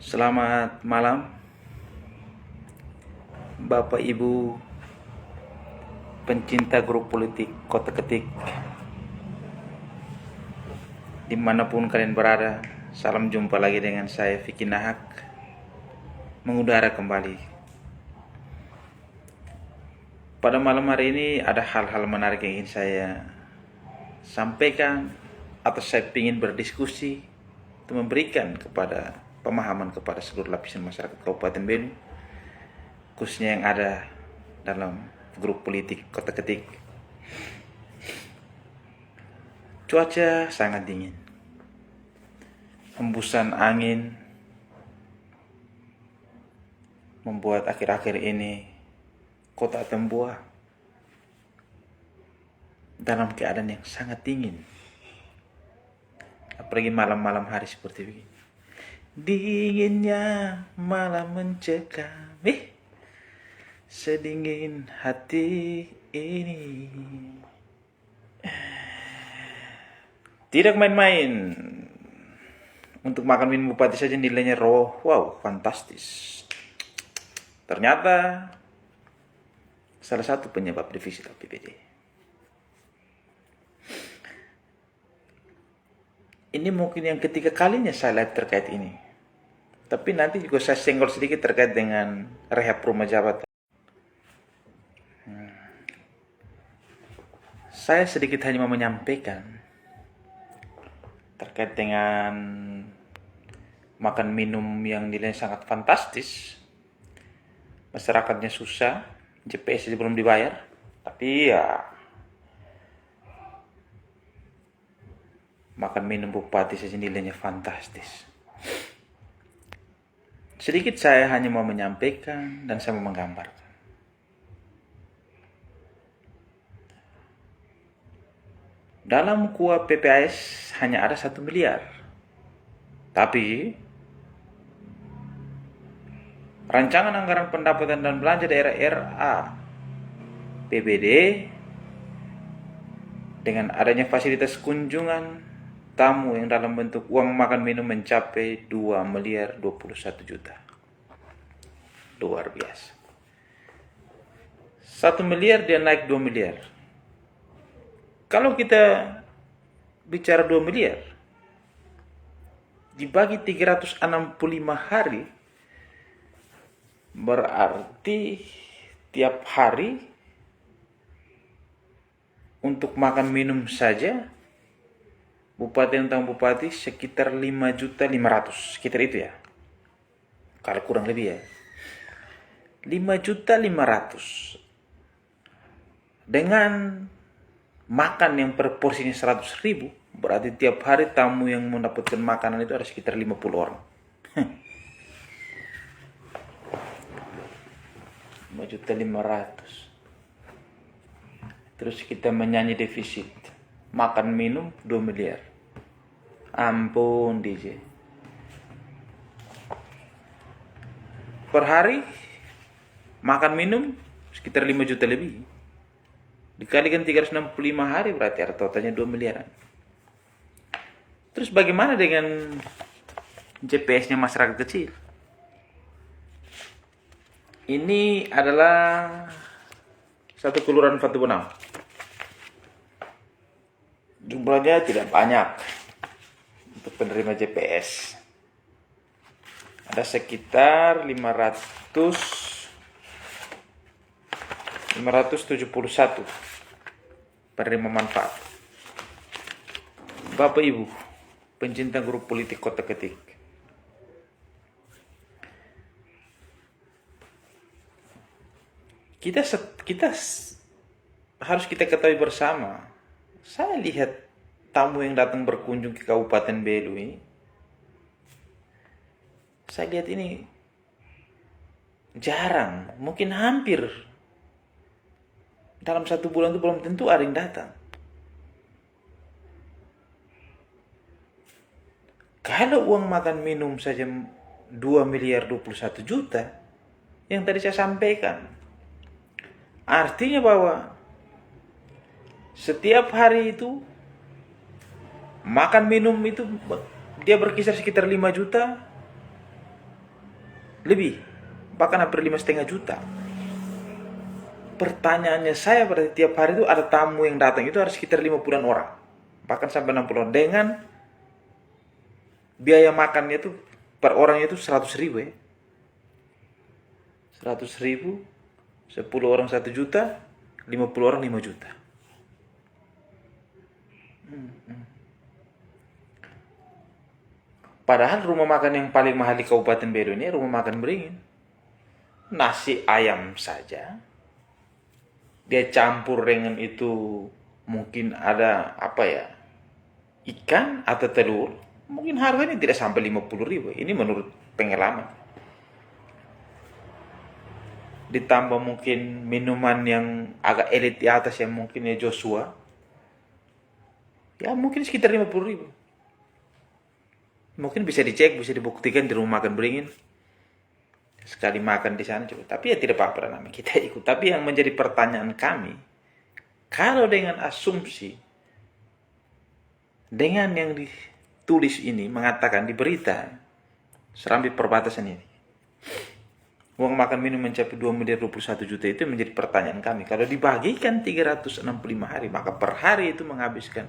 Selamat malam, Bapak Ibu pencinta grup politik Kota Ketik, dimanapun kalian berada. Salam jumpa lagi dengan saya Vicky Nahak, mengudara kembali. Pada malam hari ini ada hal-hal menarik yang ingin saya sampaikan atau saya ingin berdiskusi untuk memberikan kepada pemahaman kepada seluruh lapisan masyarakat Kabupaten Belu, khususnya yang ada dalam grup politik Kota Ketik. Cuaca sangat dingin, hembusan angin membuat akhir-akhir ini kota Tembuah dalam keadaan yang sangat dingin, apalagi malam-malam hari seperti begini. Dinginnya malam mencekam, sedingin hati ini. Tidak main-main. Untuk makan minum bupati saja nilainya wow, fantastis. Ternyata salah satu penyebab defisit APBD. Ini mungkin yang ketiga kalinya saya live terkait ini. Tapi nanti juga saya senggol sedikit terkait dengan rehab rumah jabatan. Saya sedikit hanya mau menyampaikan terkait dengan makan minum yang nilainya sangat fantastis. Masyarakatnya susah, JPS aja belum dibayar. Tapi ya, makan minum bupati saja nilainya fantastis. Sedikit saya hanya mau menyampaikan dan saya mau menggambarkan. Dalam kuap PPAS hanya ada 1 miliar. Tapi rancangan anggaran pendapatan dan belanja daerah RA PBD dengan adanya fasilitas kunjungan tamu yang dalam bentuk uang makan minum mencapai 2 miliar 21 juta. Luar biasa. 1 miliar dia naik 2 miliar. Kalau kita bicara 2 miliar dibagi 365 hari, berarti tiap hari untuk makan minum saja bupati tentang bupati sekitar 5.500.000, sekitar itu ya. Kalau kurang lebih ya. 5.500.000 dengan makan yang per porsinya 100.000, berarti tiap hari tamu yang mendapatkan makanan itu ada sekitar 50 orang. 5.500.000. Terus kita menyanyi defisit makan minum 2 miliar. Ampun DJ. Per hari makan minum sekitar 5 juta lebih. Dikalikan 365 hari berarti ada totalnya 2 miliaran. Terus bagaimana dengan JPS-nya masyarakat kecil? Ini adalah satu kelurahan Fatu Benau. Jumlahnya tidak banyak untuk penerima JPS. Ada sekitar 571 penerima manfaat. Bapak Ibu pencinta grup politik Kota Ketik, kita harus kita ketahui bersama. Saya lihat tamu yang datang berkunjung ke Kabupaten Belu ini, saya lihat ini jarang, mungkin hampir dalam 1 bulan itu belum tentu ada yang datang. Kalau uang makan minum saja 2 miliar 21 juta yang tadi saya sampaikan, artinya bahwa setiap hari itu makan minum itu dia berkisar sekitar 5 juta lebih, bahkan hampir 5,5 juta. Pertanyaannya saya berarti tiap hari itu ada tamu yang datang itu harus sekitar 50 orang, bahkan sampai 60 orang, dengan biaya makannya itu per orangnya itu 100.000 ya. 100.000, 10 orang 1 juta, 50 orang 5 juta. Padahal rumah makan yang paling mahal di Kabupaten Bedo ini rumah makan Beringin. Nasi ayam saja dia campur dengan itu, mungkin ada apa ya, ikan atau telur, mungkin harganya tidak sampai 50.000. Ini menurut pengalaman. Ditambah mungkin minuman yang agak elit di atas yang mungkin ya Joshua, ya mungkin sekitar 50.000. Mungkin bisa dicek, bisa dibuktikan di rumah makan Beringin. Sekali makan di sana juga. Tapi ya tidak apa-apa namanya kita ikut. Tapi yang menjadi pertanyaan kami, kalau dengan asumsi, dengan yang ditulis ini mengatakan di berita Serambi Perbatasan ini, uang makan minum mencapai 2.021.000.000, itu menjadi pertanyaan kami. Kalau dibagikan 365 hari, maka per hari itu menghabiskan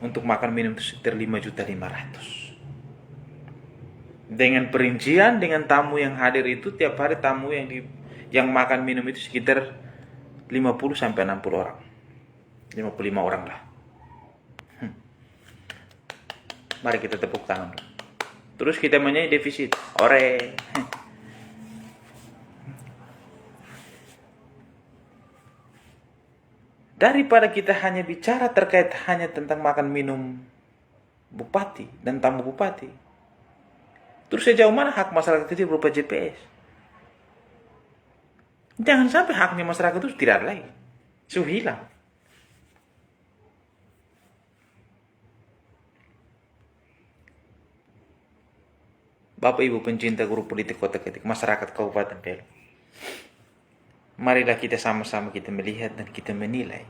untuk makan minum itu sekitar 5.500.000. Dengan perincian, dengan tamu yang hadir itu tiap hari tamu yang makan minum itu sekitar 50 sampai 60 orang. 55 orang lah. Mari kita tepuk tangan. Terus kita menyanyi defisit. Ore. Daripada kita hanya bicara terkait hanya tentang makan minum bupati dan tamu bupati, terus sejauh mana hak masyarakat kecil berupa JPS? Jangan sampai haknya masyarakat itu tidak ada lagi, sudah hilang. Bapak Ibu pencinta guru politik Kota Ketik, masyarakat Kabupaten Belu, marilah kita sama-sama kita melihat dan kita menilai.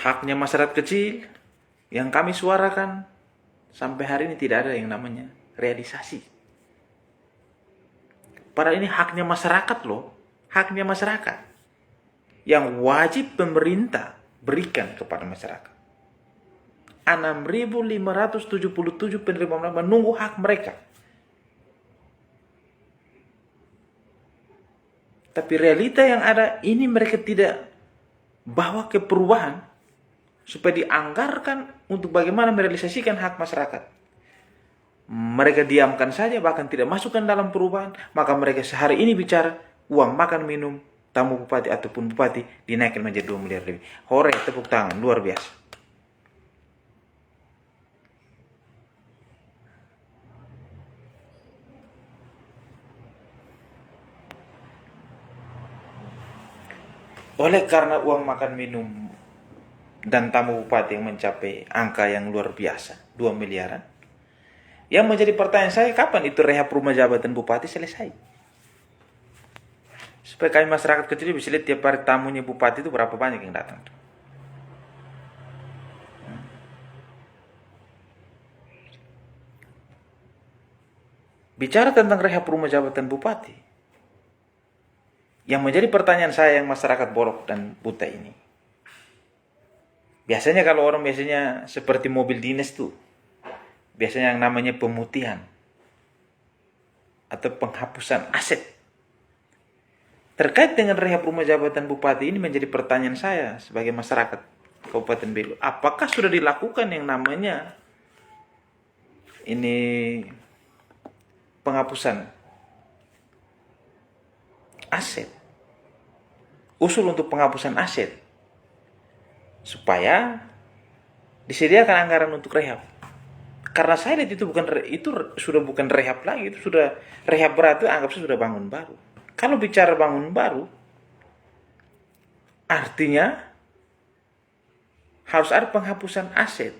Haknya masyarakat kecil yang kami suarakan sampai hari ini tidak ada yang namanya realisasi. Padahal ini haknya masyarakat loh, haknya masyarakat yang wajib pemerintah berikan kepada masyarakat. 6.577 penerima menunggu hak mereka. Tapi realita yang ada ini mereka tidak bawa ke perubahan supaya dianggarkan untuk bagaimana merealisasikan hak masyarakat. Mereka diamkan saja, bahkan tidak masukkan dalam perubahan. Maka mereka sehari ini bicara uang makan minum tamu bupati ataupun bupati dinaikkan menjadi 2 miliar lebih. Hore, tepuk tangan, luar biasa. Oleh karena uang makan minum dan tamu bupati yang mencapai angka yang luar biasa, 2 miliaran. Yang menjadi pertanyaan saya, kapan itu rehab rumah jabatan bupati selesai? Supaya kami masyarakat kecil bisa lihat tiap hari tamunya bupati itu berapa banyak yang datang. Bicara tentang rehab rumah jabatan bupati, yang menjadi pertanyaan saya yang masyarakat Borok dan Buta ini, biasanya kalau orang biasanya seperti mobil dinas tuh, biasanya yang namanya pemutihan atau penghapusan aset. Terkait dengan rehab rumah jabatan bupati ini menjadi pertanyaan saya sebagai masyarakat Kabupaten Belu. Apakah sudah dilakukan yang namanya ini penghapusan aset? Usul untuk penghapusan aset supaya disediakan anggaran untuk rehab. Karena saya lihat itu sudah bukan rehab lagi, itu sudah rehab berat, itu anggap sudah bangun baru. Kalau bicara bangun baru, artinya harus ada penghapusan aset.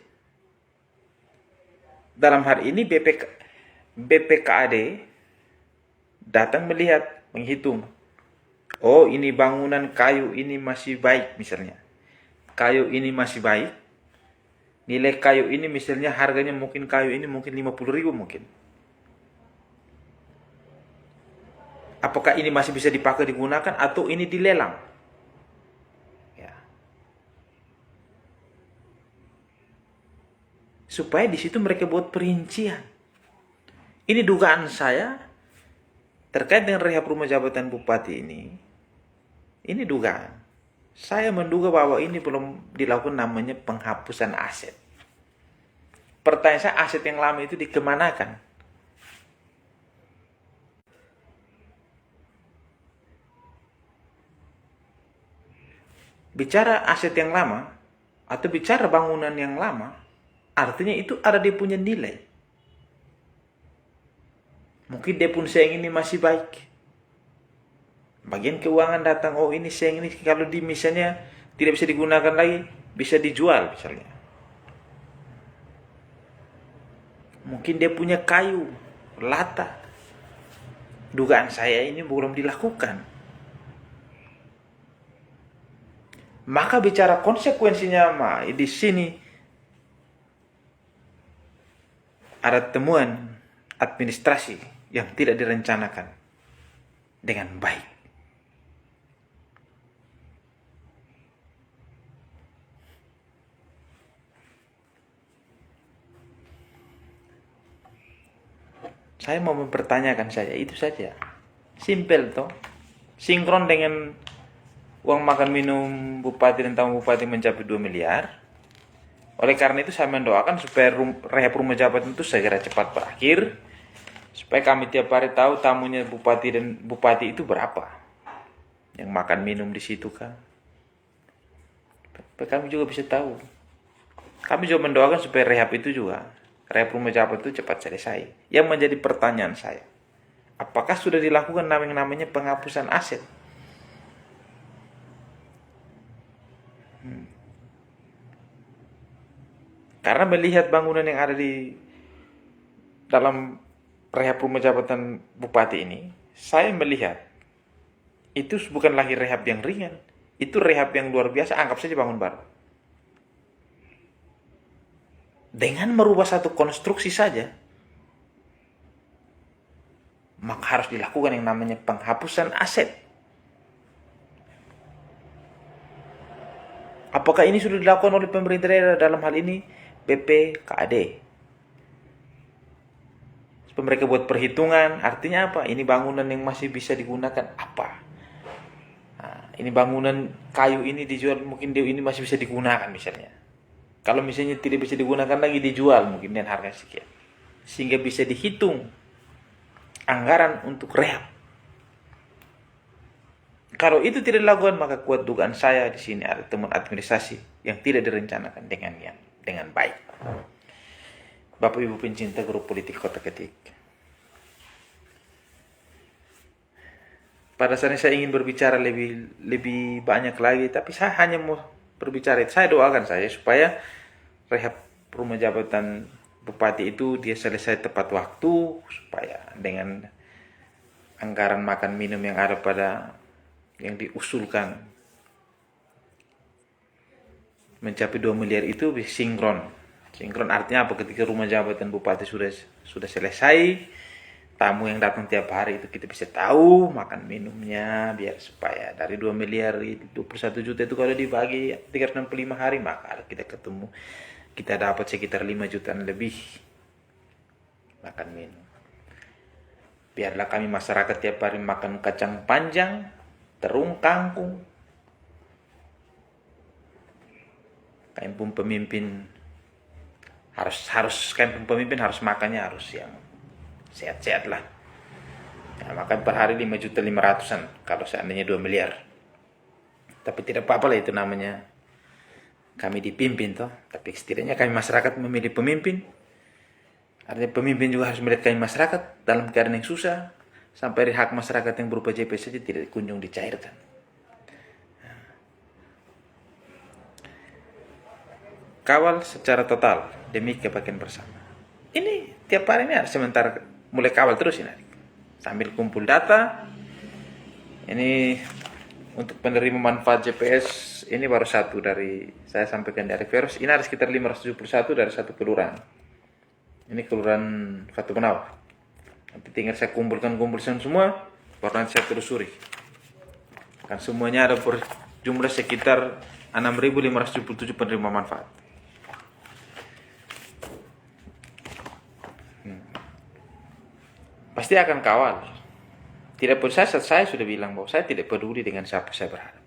Dalam hal ini BPKAD datang melihat, menghitung. Oh, ini bangunan kayu ini masih baik misalnya. kayu ini masih baik, nilai kayu ini misalnya harganya mungkin kayu ini mungkin 50.000 mungkin. Apakah ini masih bisa dipakai digunakan atau ini dilelang? Ya. Supaya di situ mereka buat perincian. Ini dugaan saya terkait dengan rehab rumah jabatan bupati ini. Ini dugaan. Saya menduga bahwa ini belum dilakukan namanya penghapusan aset. Pertanyaan saya, aset yang lama itu dikemanakan? Bicara aset yang lama atau bicara bangunan yang lama, artinya itu ada dia punya nilai. Mungkin dia pun sayang ini masih baik. Bagian keuangan datang, oh ini sayang ini kalau di misalnya tidak bisa digunakan lagi, bisa dijual misalnya. Mungkin dia punya kayu, lata. Dugaan saya ini belum dilakukan. Maka bicara konsekuensinya, di sini ada temuan administrasi yang tidak direncanakan dengan baik. Saya mau mempertanyakan saja, itu saja. Simpel toh. Sinkron dengan uang makan minum bupati dan tamu bupati mencapai 2 miliar. Oleh karena itu saya mendoakan supaya rehab rumah jabatan itu segera cepat berakhir. Supaya kami tiap hari tahu tamunya bupati dan bupati itu berapa. Yang makan minum di situ kan. Supaya kami juga bisa tahu. Kami juga mendoakan supaya rehab itu juga, rehab rumah jabatan itu cepat selesai. Yang menjadi pertanyaan saya, apakah sudah dilakukan namanya penghapusan aset? Karena melihat bangunan yang ada di dalam rehab rumah jabatan bupati ini, saya melihat itu bukan lagi rehab yang ringan, itu rehab yang luar biasa. Anggap saja bangun baru. Dengan merubah satu konstruksi saja, maka harus dilakukan yang namanya penghapusan aset. Apakah ini sudah dilakukan oleh pemerintah daerah dalam hal ini BPKAD? Supaya mereka buat perhitungan, artinya apa? Ini bangunan yang masih bisa digunakan apa? Nah, ini bangunan kayu ini dijual, mungkin ini masih bisa digunakan misalnya. Kalau misalnya tidak bisa digunakan lagi, dijual mungkin dengan harga sekian. Sehingga bisa dihitung anggaran untuk rehab. Kalau itu tidak dilakukan, maka kuat dugaan saya di sini ada temuan administrasi yang tidak direncanakan dengan baik. Bapak Ibu pencinta grup politik Kota Ketik. Pada saat ini saya ingin berbicara lebih banyak lagi, tapi saya hanya mau berbicara itu. Saya doakan saya supaya rehab rumah jabatan bupati itu dia selesai tepat waktu, supaya dengan anggaran makan minum yang ada pada yang diusulkan mencapai 2 miliar itu sinkron. Sinkron artinya apa? Ketika rumah jabatan bupati sudah selesai, tamu yang datang tiap hari itu kita bisa tahu makan minumnya, biar supaya dari 2 miliar 21 juta itu kalau dibagi 365 hari, maka kita ketemu kita dapat sekitar 5 jutaan lebih makan minum. Biarlah kami masyarakat tiap hari makan kacang panjang, terung kangkung. Kami pun pemimpin harus makannya harus yang sehat-sehat lah. Ya, makan per hari 5.500.000 kalau seandainya 2 miliar. Tapi tidak apa-apa lah, itu namanya kami dipimpin toh. Tapi setidaknya kami masyarakat memilih pemimpin. Artinya pemimpin juga harus melihat kami masyarakat dalam keadaan yang susah, sampai hak masyarakat yang berupa JP saja tidak kunjung dicairkan. Kawal secara total demi kebaikan bersama. Ini tiap hari ini sementara mulai kawal terus ini, sambil kumpul data. Ini untuk penerima manfaat JPS ini baru satu dari saya sampaikan dari Veros. Ini ada sekitar 571 dari satu kelurahan. Ini kelurahan Fatu Penau. Nanti tinggal saya kumpulkan semua, baru nanti saya telusuri. Kan semuanya ada jumlah sekitar 6.577 penerima manfaat. Pasti akan kawal. Tidak perlu saya sudah bilang bahwa saya tidak peduli dengan siapa saya berhadapan.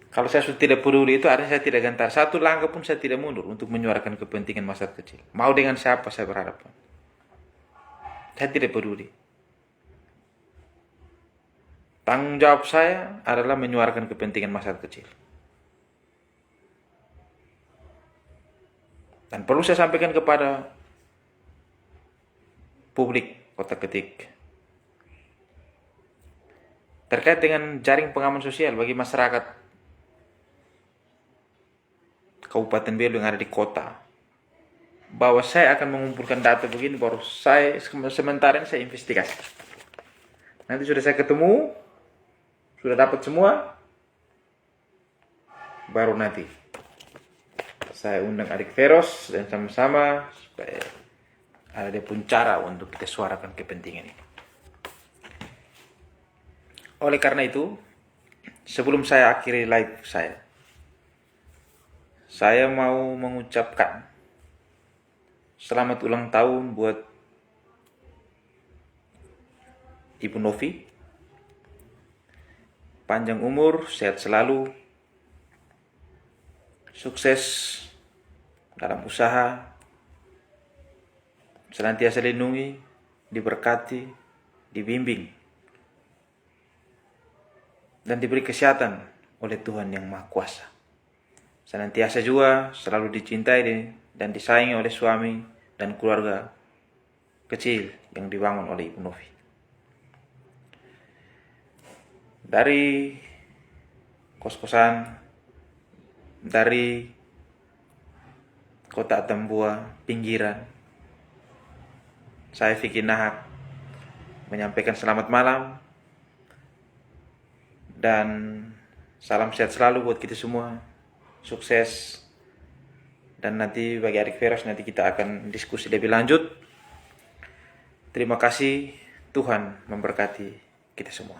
Kalau saya sudah tidak peduli itu artinya saya tidak gentar. Satu langkah pun saya tidak mundur untuk menyuarakan kepentingan masyarakat kecil. Mau dengan siapa saya berhadapan. Saya tidak peduli. Tanggung jawab saya adalah menyuarakan kepentingan masyarakat kecil. Dan perlu saya sampaikan kepada publik Kota Ketik terkait dengan jaring pengaman sosial bagi masyarakat Kabupaten Belu yang ada di kota, bahwa saya akan mengumpulkan data begini, baru saya sementara ini saya investigasi. Nanti sudah saya ketemu, sudah dapat semua, baru nanti saya undang adik Veros dan sama-sama supaya ada dia pun cara untuk kita suarakan kepentingan ini. Oleh karena itu, sebelum saya akhiri live saya mau mengucapkan selamat ulang tahun buat Ibu Novi. Panjang umur, sehat selalu, sukses dalam usaha, senantiasa dilindungi, diberkati, dibimbing, dan diberi kesehatan oleh Tuhan Yang Maha Kuasa. Senantiasa juga selalu dicintai dan disayangi oleh suami dan keluarga kecil yang dibangun oleh Ibu Novi. Dari kos-kosan, dari kota Atambua, pinggiran, saya Vicky Nahak menyampaikan selamat malam dan salam sehat selalu buat kita semua. Sukses. Dan nanti bagi adik Veros nanti kita akan diskusi lebih lanjut. Terima kasih, Tuhan memberkati kita semua.